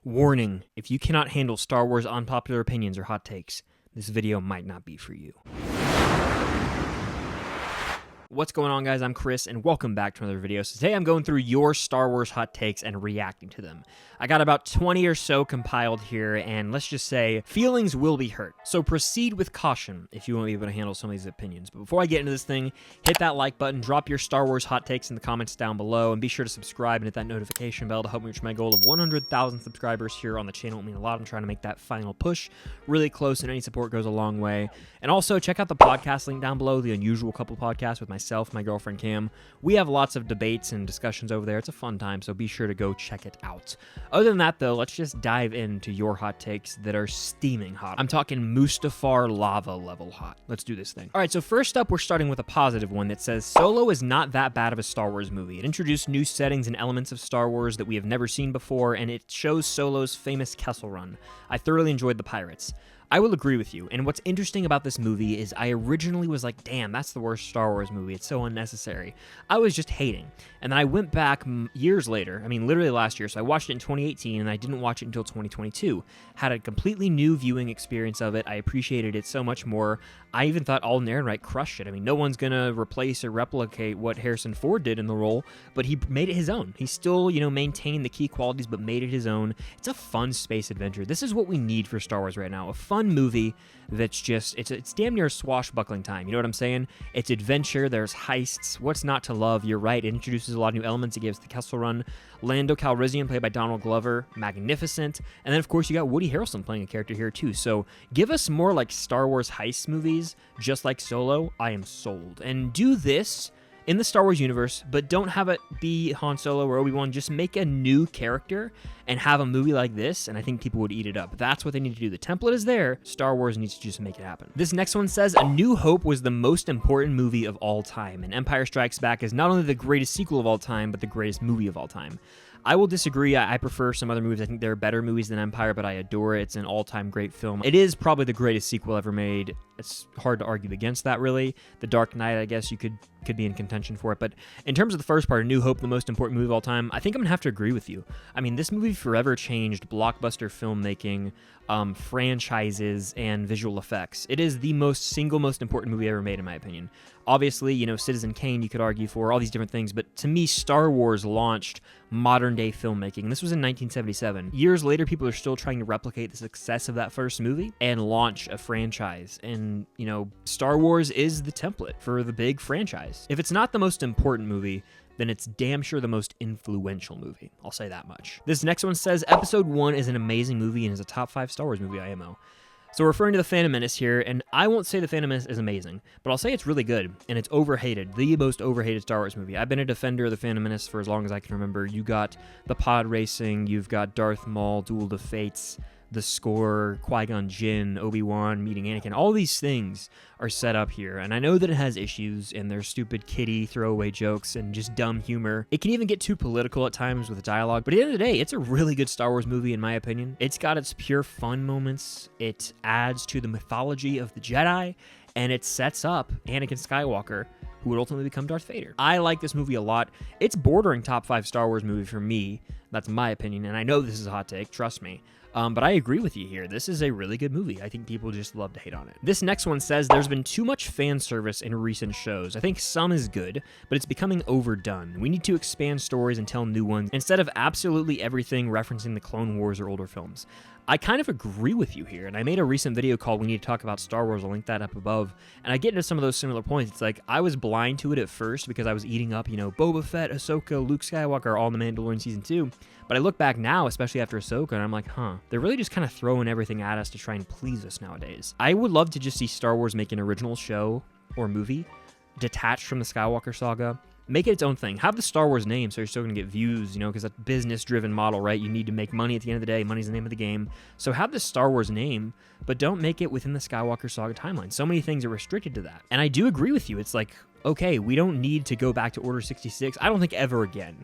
Warning, if you cannot handle Star Wars unpopular opinions or hot takes, this video might not be for you. What's going on, guys? I'm Chris, and welcome back to another video. So today I'm going through your Star Wars hot takes and reacting to them. I got about 20 or so compiled here, and let's just say feelings will be hurt. So proceed with caution if you want to be able to handle some of these opinions. But before I get into this thing, hit that like button, drop your Star Wars hot takes in the comments down below, and be sure to subscribe and hit that notification bell to help me reach my goal of 100,000 subscribers here on the channel. It would mean a lot. I'm trying to make that final push really close, and any support goes a long way. And also, check out the podcast link down below, the Unusual Couple podcast with myself, my girlfriend Cam. We have lots of debates and discussions over there. It's a fun time, so be sure to go check it out. Other than that, though, let's just dive into your hot takes that are steaming hot. I'm talking Mustafar lava level hot. Let's do this thing. All right, so first up, we're starting with a positive one that says Solo is not that bad of a Star Wars movie. It introduced new settings and elements of Star Wars that we have never seen before, and it shows Solo's famous Kessel Run. I thoroughly enjoyed the pirates. I will agree with you, and what's interesting about this movie is I originally was like, damn, that's the worst Star Wars movie, it's so unnecessary. I was just hating, and then I went back years later, I mean literally last year, so I watched it in 2018, and I didn't watch it until 2022. Had a completely new viewing experience of it, I appreciated it so much more. I even thought Alden Ehrenreich crushed it. I mean, no one's gonna replace or replicate what Harrison Ford did in the role, but he made it his own. He still, maintained the key qualities, but made it his own. It's a fun space adventure. This is what we need for Star Wars right now, a fun movie that's just, it's damn near swashbuckling time, you know what I'm saying? It's adventure, there's heists, what's not to love? You're right, it introduces a lot of new elements, it gives the Kessel Run. Lando Calrissian, played by Donald Glover, magnificent. And then, of course, you got Woody Harrelson playing a character here, too. So give us more like Star Wars heist movies, just like Solo. I am sold. And do this in the Star Wars universe, but don't have it be Han Solo or Obi-Wan. Just make a new character and have a movie like this, and I think people would eat it up. That's what they need to do. The template is there. Star Wars needs to just make it happen. This next one says, A New Hope was the most important movie of all time, and Empire Strikes Back is not only the greatest sequel of all time, but the greatest movie of all time. I will disagree. I prefer some other movies. I think there are better movies than Empire, but I adore it. It's an all-time great film. It is probably the greatest sequel ever made. It's hard to argue against that, really. The Dark Knight, I guess you could be in contention for it. But in terms of the first part, A New Hope, the most important movie of all time, I think I'm going to have to agree with you. I mean, this movie forever changed blockbuster filmmaking, franchises, and visual effects. It is the most important movie ever made, in my opinion. Obviously, Citizen Kane, you could argue for all these different things, but to me, Star Wars launched modern-day filmmaking. This was in 1977. Years later, people are still trying to replicate the success of that first movie and launch a franchise. And, Star Wars is the template for the big franchise. If it's not the most important movie, then it's damn sure the most influential movie. I'll say that much. This next one says, Episode 1 is an amazing movie and is a top 5 Star Wars movie, IMO. So we're referring to The Phantom Menace here, and I won't say The Phantom Menace is amazing, but I'll say it's really good, and it's overhated, the most overhated Star Wars movie. I've been a defender of The Phantom Menace for as long as I can remember. You got the pod racing, you've got Darth Maul, Duel of the Fates, the score, Qui-Gon Jinn, Obi-Wan meeting Anakin. All these things are set up here, and I know that it has issues, and there's stupid kiddie throwaway jokes and just dumb humor. It can even get too political at times with the dialogue, but at the end of the day, it's a really good Star Wars movie in my opinion. It's got its pure fun moments, it adds to the mythology of the Jedi, and it sets up Anakin Skywalker, who would ultimately become Darth Vader. I like this movie a lot. It's bordering top 5 Star Wars movie for me. That's my opinion, and I know this is a hot take, trust me. But I agree with you here. This is a really good movie. I think people just love to hate on it. This next one says, there's been too much fan service in recent shows. I think some is good, but it's becoming overdone. We need to expand stories and tell new ones instead of absolutely everything referencing the Clone Wars or older films. I kind of agree with you here, and I made a recent video called We Need to Talk About Star Wars. I'll link that up above, and I get into some of those similar points. It's like, I was blind to it at first because I was eating up, Boba Fett, Ahsoka, Luke Skywalker, all in The Mandalorian Season 2, but I look back now, especially after Ahsoka, and I'm like, they're really just kind of throwing everything at us to try and please us nowadays. I would love to just see Star Wars make an original show or movie detached from the Skywalker saga. Make it its own thing. Have the Star Wars name so you're still going to get views, because that's a business-driven model, right? You need to make money at the end of the day. Money's the name of the game. So have the Star Wars name, but don't make it within the Skywalker saga timeline. So many things are restricted to that. And I do agree with you. It's like, okay, we don't need to go back to Order 66. I don't think ever again.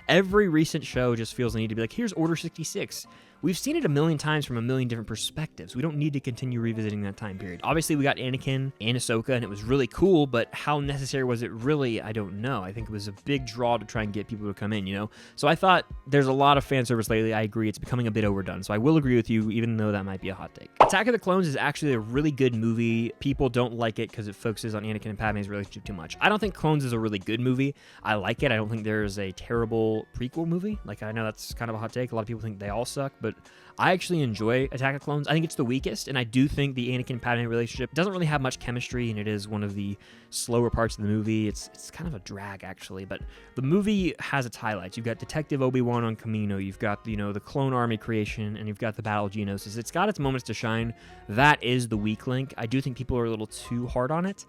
Every recent show just feels the need to be like, here's Order 66. We've seen it a million times from a million different perspectives. We don't need to continue revisiting that time period. Obviously, we got Anakin and Ahsoka, and it was really cool, but how necessary was it really? I don't know. I think it was a big draw to try and get people to come in, you know? So I thought there's a lot of fan service lately. I agree. It's becoming a bit overdone. So I will agree with you, even though that might be a hot take. Attack of the Clones is actually a really good movie. People don't like it because it focuses on Anakin and Padme's relationship too much. I don't think Clones is a really good movie. I like it. I don't think there's a terrible prequel movie. Like, I know that's kind of a hot take. A lot of people think they all suck, but I actually enjoy Attack of Clones. I think it's the weakest, and I do think the Anakin-Padme relationship doesn't really have much chemistry, and it is one of the slower parts of the movie. It's kind of a drag, actually, but the movie has its highlights. You've got Detective Obi-Wan on Kamino, you've got, you know, the clone army creation, and you've got the Battle of Geonosis. It's got its moments to shine. That is the weak link. I do think people are a little too hard on it.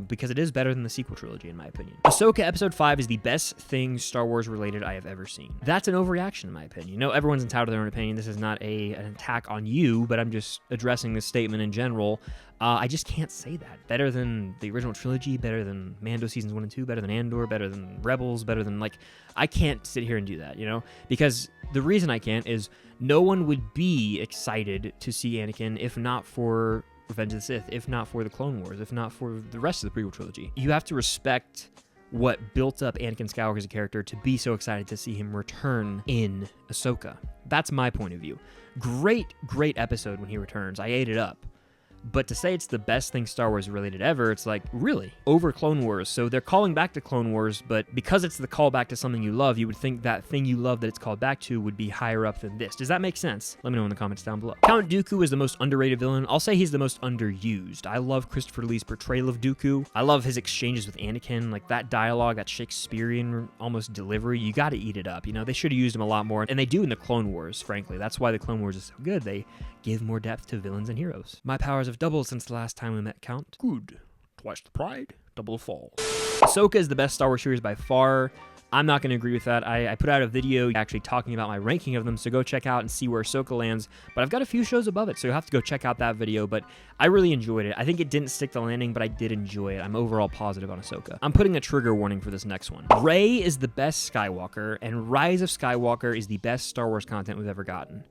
Because it is better than the sequel trilogy, in my opinion. Ahsoka Episode 5 is the best thing Star Wars related I have ever seen. That's an overreaction, in my opinion. You know, everyone's entitled to their own opinion. This is not an attack on you, but I'm just addressing this statement in general. I just can't say that. Better than the original trilogy, better than Mando Seasons 1 and 2, better than Andor, better than Rebels, better than, like, I can't sit here and do that, you know? Because the reason I can't is no one would be excited to see Anakin if not for Revenge of the Sith, if not for the Clone Wars, if not for the rest of the prequel trilogy. You have to respect what built up Anakin Skywalker as a character to be so excited to see him return in Ahsoka. That's my point of view. Great episode when he returns. I ate it up. But to say it's the best thing Star Wars related ever, it's like, really? Over Clone Wars. So they're calling back to Clone Wars, but because it's the callback to something you love, you would think that thing you love that it's called back to would be higher up than this. Does that make sense? Let me know in the comments down below. Count Dooku is the most underrated villain. I'll say he's the most underused. I love Christopher Lee's portrayal of Dooku. I love his exchanges with Anakin, like that dialogue, that Shakespearean almost delivery. You gotta eat it up. You know, they should have used him a lot more, and they do in the Clone Wars, frankly. That's why the Clone Wars is so good. They give more depth to villains and heroes. My powers have doubled since the last time we met, Count. Good. Twice the pride, double the fall. Ahsoka is the best Star Wars series by far. I'm not going to agree with that. I put out a video actually talking about my ranking of them, so go check out and see where Ahsoka lands. But I've got a few shows above it, so you'll have to go check out that video. But I really enjoyed it. I think it didn't stick the landing, but I did enjoy it. I'm overall positive on Ahsoka. I'm putting a trigger warning for this next one. Rey is the best Skywalker, and Rise of Skywalker is the best Star Wars content we've ever gotten.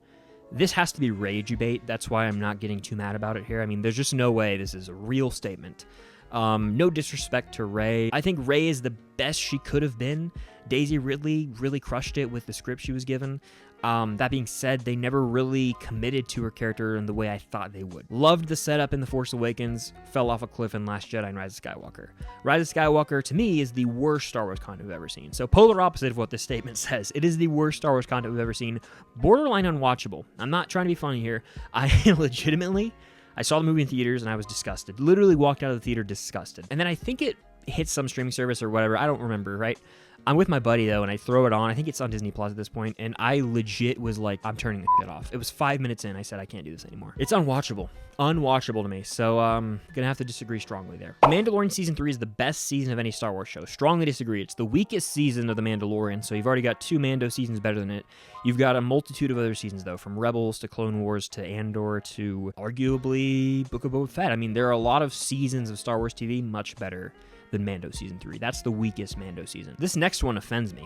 This has to be rage bait. That's why I'm not getting too mad about it here. I mean, there's just no way this is a real statement. No disrespect to Rey. I think Rey is the best she could have been. Daisy Ridley really crushed it with the script she was given. That being said, they never really committed to her character in the way I thought they would. Loved the setup in The Force Awakens, fell off a cliff in Last Jedi and Rise of Skywalker. Rise of Skywalker, to me, is the worst Star Wars content we've ever seen. So polar opposite of what this statement says. It is the worst Star Wars content we've ever seen. Borderline unwatchable. I'm not trying to be funny here. I saw the movie in theaters and I was disgusted. Literally walked out of the theater disgusted. And then I think it hit some streaming service or whatever. I don't remember, right? I'm with my buddy, though, and I throw it on. I think it's on Disney Plus at this point, and I legit was like, I'm turning the shit off. It was 5 minutes in. I said, I can't do this anymore. It's unwatchable. Unwatchable to me, so I'm going to have to disagree strongly there. Mandalorian Season 3 is the best season of any Star Wars show. Strongly disagree. It's the weakest season of The Mandalorian, so you've already got 2 Mando seasons better than it. You've got a multitude of other seasons, though, from Rebels to Clone Wars to Andor to arguably Book of Boba Fett. I mean, there are a lot of seasons of Star Wars TV much better than Mando Season 3. That's the weakest Mando season. This next one offends me.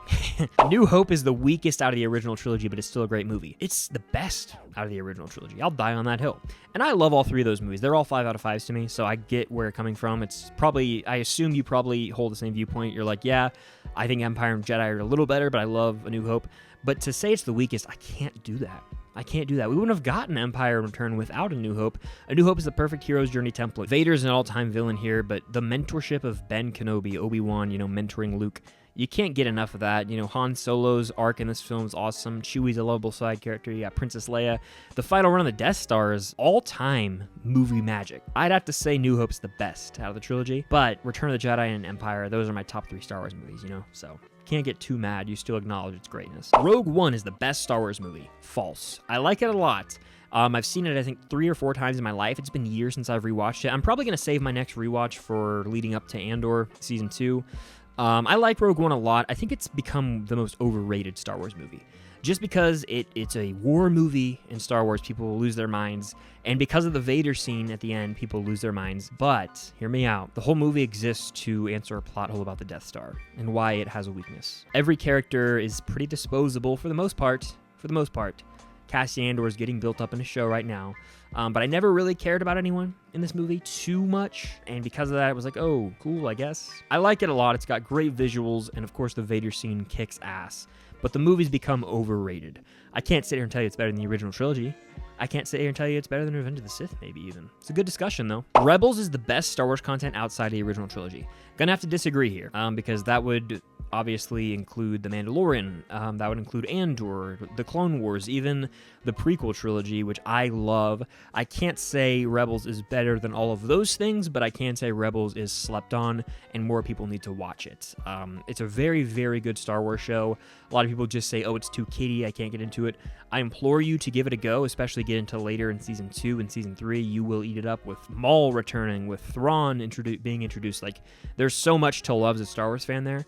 New Hope is the weakest out of the original trilogy, but it's still a great movie. It's the best out of the original trilogy. I'll die on that hill. And I love all 3 of those movies. They're all 5 out of 5s to me, so I get where it's coming from. It's probably, I assume you probably hold the same viewpoint. You're like, yeah, I think Empire and Jedi are a little better, but I love A New Hope. But to say it's the weakest, I can't do that. I can't do that. We wouldn't have gotten Empire Return without A New Hope. A New Hope is the perfect hero's journey template. Vader's an all-time villain here, but the mentorship of Ben Kenobi, Obi-Wan, mentoring Luke, you can't get enough of that. Han Solo's arc in this film is awesome. Chewie's a lovable side character. You got Princess Leia. The final run of the Death Star is all-time movie magic. I'd have to say New Hope's the best out of the trilogy, but Return of the Jedi and Empire, those are my top 3 Star Wars movies, so can't get too mad. You still acknowledge its greatness. Rogue One is the best Star Wars movie. False. I like it a lot. I've seen it, I think, 3 or 4 times in my life. It's been years since I've rewatched it. I'm probably going to save my next rewatch for leading up to Andor Season 2. I like Rogue One a lot. I think it's become the most overrated Star Wars movie. Just because it's a war movie in Star Wars, people will lose their minds. And because of the Vader scene at the end, people lose their minds. But, hear me out, the whole movie exists to answer a plot hole about the Death Star and why it has a weakness. Every character is pretty disposable for the most part. Cassian Andor is getting built up in a show right now. But I never really cared about anyone in this movie too much. And because of that, it was like, oh, cool, I guess. I like it a lot. It's got great visuals. And of course, the Vader scene kicks ass. But the movie's become overrated. I can't sit here and tell you it's better than the original trilogy. I can't sit here and tell you it's better than Revenge of the Sith, maybe even. It's a good discussion, though. Rebels is the best Star Wars content outside of the original trilogy. Gonna have to disagree here, because that would obviously include The Mandalorian. That would include Andor, The Clone Wars, even the prequel trilogy, which I love. I can't say Rebels is better than all of those things, but I can say Rebels is slept on, and more people need to watch it. It's a very, very good Star Wars show. A lot of people just say, oh, it's too kiddie, I can't get into it. I implore you to give it a go, especially get into later in Season 2 and Season 3. You will eat it up with Maul returning, with Thrawn being introduced. Like, there's so much to love as a Star Wars fan there.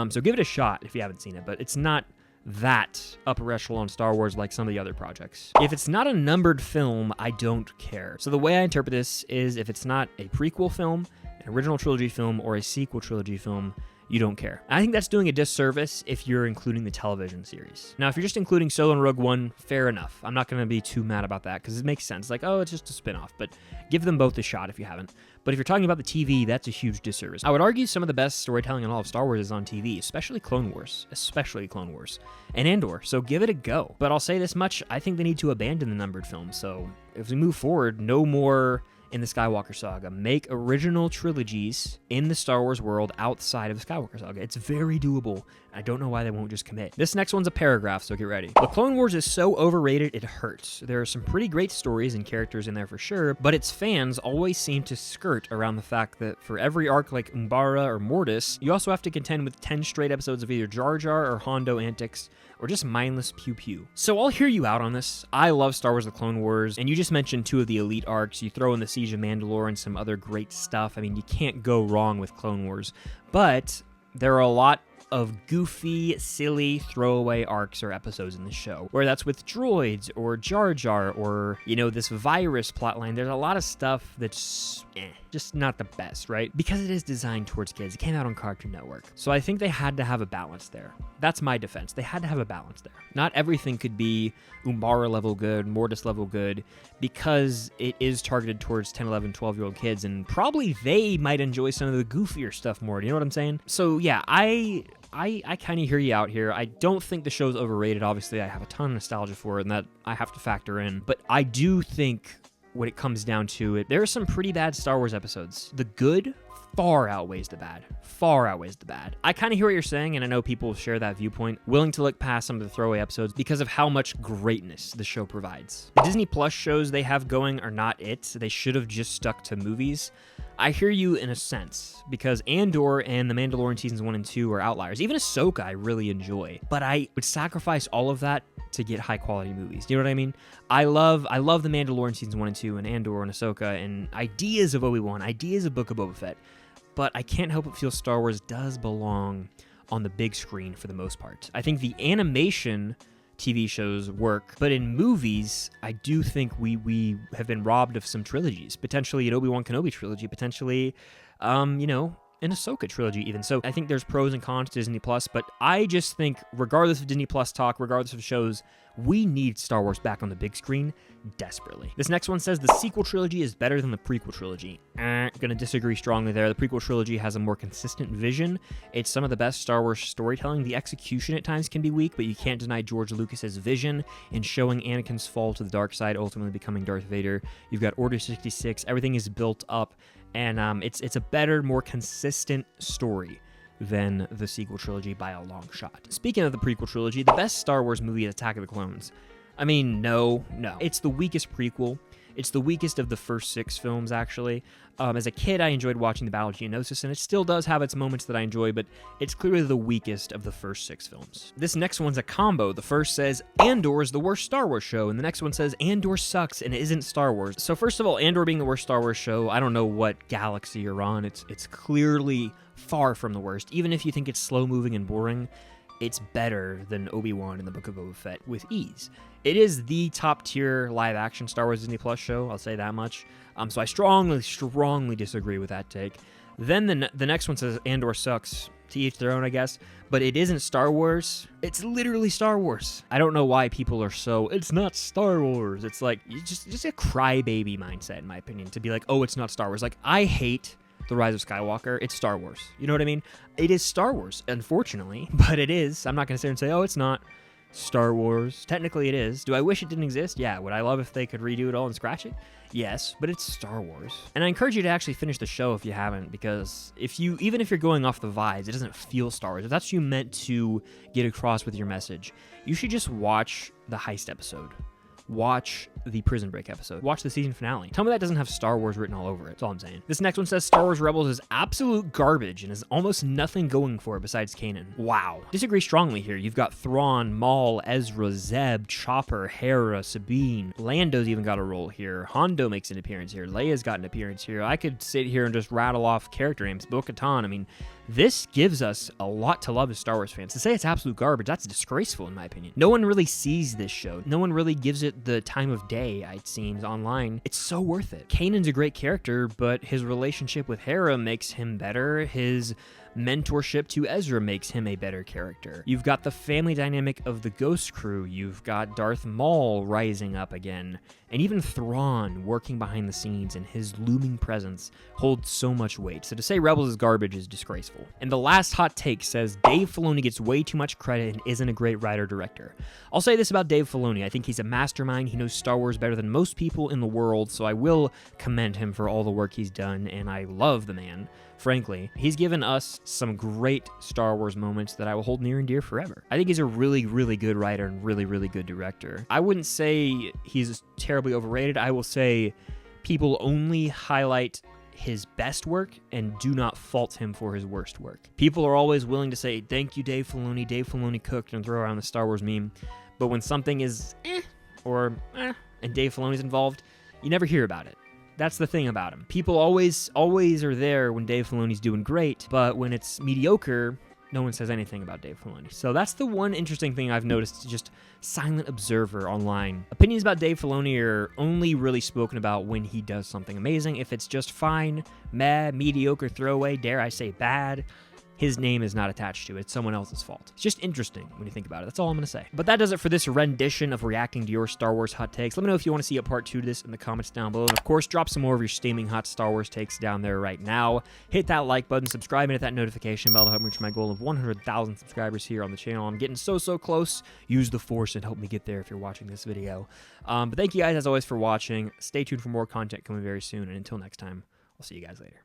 So give it a shot if you haven't seen it, but it's not that upper echelon Star Wars like some of the other projects. If it's not a numbered film, I don't care. So the way I interpret this is if it's not a prequel film, an original trilogy film, or a sequel trilogy film, you don't care. I think that's doing a disservice if you're including the television series. Now, if you're just including Solo and Rogue One, fair enough. I'm not going to be too mad about that because it makes sense. Like, oh, it's just a spin-off, but give them both a shot if you haven't. But if you're talking about the TV, that's a huge disservice. I would argue some of the best storytelling in all of Star Wars is on TV, especially Clone Wars, and Andor, so give it a go. But I'll say this much, I think they need to abandon the numbered films. So if we move forward, no more in the Skywalker saga. Make original trilogies in the Star Wars world outside of the Skywalker saga. It's very doable. I don't know why they won't just commit. This next one's a paragraph, so get ready. The Clone Wars is so overrated, it hurts. There are some pretty great stories and characters in there for sure, but its fans always seem to skirt around the fact that for every arc like Umbara or Mortis, you also have to contend with 10 straight episodes of either Jar Jar or Hondo antics, or just mindless pew-pew. So I'll hear you out on this. I love Star Wars The Clone Wars, and you just mentioned 2 of the elite arcs. You throw in the Siege of Mandalore and some other great stuff. I mean, you can't go wrong with Clone Wars. But there are a lot of goofy, silly, throwaway arcs or episodes in the show, where that's with droids or Jar Jar or, you know, this virus plotline. There's a lot of stuff that's just not the best, right? Because it is designed towards kids. It came out on Cartoon Network. So I think they had to have a balance there. That's my defense. They had to have a balance there. Not everything could be Umbara level good, Mortis level good, because it is targeted towards 10, 11, 12-year-old kids, and probably they might enjoy some of the goofier stuff more. Do you know what I'm saying? So yeah, I kind of hear you out here. I don't think the show's overrated. Obviously, I have a ton of nostalgia for it, and that I have to factor in. But I do think when it comes down to it, there are some pretty bad Star Wars episodes. The good far outweighs the bad. Far outweighs the bad. I kind of hear what you're saying, and I know people share that viewpoint, willing to look past some of the throwaway episodes because of how much greatness the show provides. The Disney Plus shows they have going are not it. They should have just stuck to movies. I hear you in a sense, because Andor and The Mandalorian Seasons 1 and 2 are outliers. Even Ahsoka I really enjoy, but I would sacrifice all of that to get high-quality movies. Do you know what I mean? I love The Mandalorian Seasons 1 and 2 and Andor and Ahsoka and ideas of Obi-Wan, ideas of Book of Boba Fett, but I can't help but feel Star Wars does belong on the big screen for the most part. I think the animation TV shows work, but in movies, I do think we have been robbed of some trilogies. Potentially an Obi-Wan Kenobi trilogy, potentially, an Ahsoka trilogy even. So I think there's pros and cons to Disney Plus, but I just think regardless of Disney Plus talk, regardless of shows, we need Star Wars back on the big screen desperately. This next one says the sequel trilogy is better than the prequel trilogy. Gonna disagree strongly there. The prequel trilogy has a more consistent vision. It's some of the best Star Wars storytelling. The execution at times can be weak, but you can't deny George Lucas's vision in showing Anakin's fall to the dark side, ultimately becoming Darth Vader. You've got Order 66. Everything is built up, and it's a better, more consistent story than the sequel trilogy by a long shot. Speaking of the prequel trilogy, the best Star Wars movie is Attack of the Clones. I mean, no. It's the weakest prequel. It's the weakest of the first 6 films, actually. As a kid, I enjoyed watching the Battle of Geonosis, and it still does have its moments that I enjoy, but it's clearly the weakest of the first 6 films. This next one's a combo. The first says, Andor is the worst Star Wars show, and the next one says, Andor sucks and isn't Star Wars. So first of all, Andor being the worst Star Wars show, I don't know what galaxy you're on. It's clearly far from the worst. Even if you think it's slow-moving and boring, it's better than Obi-Wan in the Book of Boba Fett with ease. It is the top tier live action Star Wars Disney Plus show, I'll say that much. So I strongly disagree with that take. Then the next one says Andor sucks. To each their own, I guess. But it isn't Star Wars. It's literally Star Wars. I don't know why people are so, it's not Star Wars. It's like, just a crybaby mindset, in my opinion, to be like, oh, it's not Star Wars. Like, I hate The Rise of Skywalker. It's Star Wars. You know what I mean? It is Star Wars, unfortunately. But it is. I'm not going to sit here and say, oh, it's not Star Wars. Technically, it is. Do I wish it didn't exist? Yeah. Would I love if they could redo it all and scratch it? Yes, but it's Star Wars. And I encourage you to actually finish the show if you haven't, because even if you're going off the vibes, it doesn't feel Star Wars. If that's what you meant to get across with your message, you should just watch the heist episode. Watch the Prison Break episode. Watch the season finale. Tell me that doesn't have Star Wars written all over it. That's all I'm saying. This next one says Star Wars Rebels is absolute garbage and has almost nothing going for it besides Kanan. Wow. Disagree strongly here. You've got Thrawn, Maul, Ezra, Zeb, Chopper, Hera, Sabine. Lando's even got a role here. Hondo makes an appearance here. Leia's got an appearance here. I could sit here and just rattle off character names. Bo-Katan. I mean, this gives us a lot to love as Star Wars fans. To say it's absolute garbage, that's disgraceful in my opinion. No one really sees this show. No one really gives it the time of day, it seems, online. It's so worth it. Kanan's a great character, but his relationship with Hera makes him better. His mentorship to Ezra makes him a better character. You've got the family dynamic of the Ghost Crew. You've got Darth Maul rising up again. And even Thrawn working behind the scenes, and his looming presence holds so much weight. So to say Rebels is garbage is disgraceful. And the last hot take says Dave Filoni gets way too much credit and isn't a great writer-director. I'll say this about Dave Filoni. I think he's a mastermind. He knows Star Wars better than most people in the world, so I will commend him for all the work he's done, and I love the man. Frankly, he's given us some great Star Wars moments that I will hold near and dear forever. I think he's a really, really good writer and really, really good director. I wouldn't say he's terribly overrated. I will say people only highlight his best work and do not fault him for his worst work. People are always willing to say, thank you, Dave Filoni cooked, and throw around the Star Wars meme. But when something is and Dave Filoni's involved, you never hear about it. That's the thing about him. People always are there when Dave Filoni's doing great, but when it's mediocre, no one says anything about Dave Filoni. So that's the one interesting thing I've noticed, just silent observer online. Opinions about Dave Filoni are only really spoken about when he does something amazing. If it's just fine, meh, mediocre, throwaway, dare I say bad, his name is not attached to it. It's someone else's fault. It's just interesting when you think about it. That's all I'm going to say. But that does it for this rendition of reacting to your Star Wars hot takes. Let me know if you want to see a part 2 to this in the comments down below. And of course, drop some more of your steaming hot Star Wars takes down there right now. Hit that like button, subscribe, and hit that notification bell to help me reach my goal of 100,000 subscribers here on the channel. I'm getting so close. Use the Force and help me get there if you're watching this video. But thank you guys, as always, for watching. Stay tuned for more content coming very soon. And until next time, I'll see you guys later.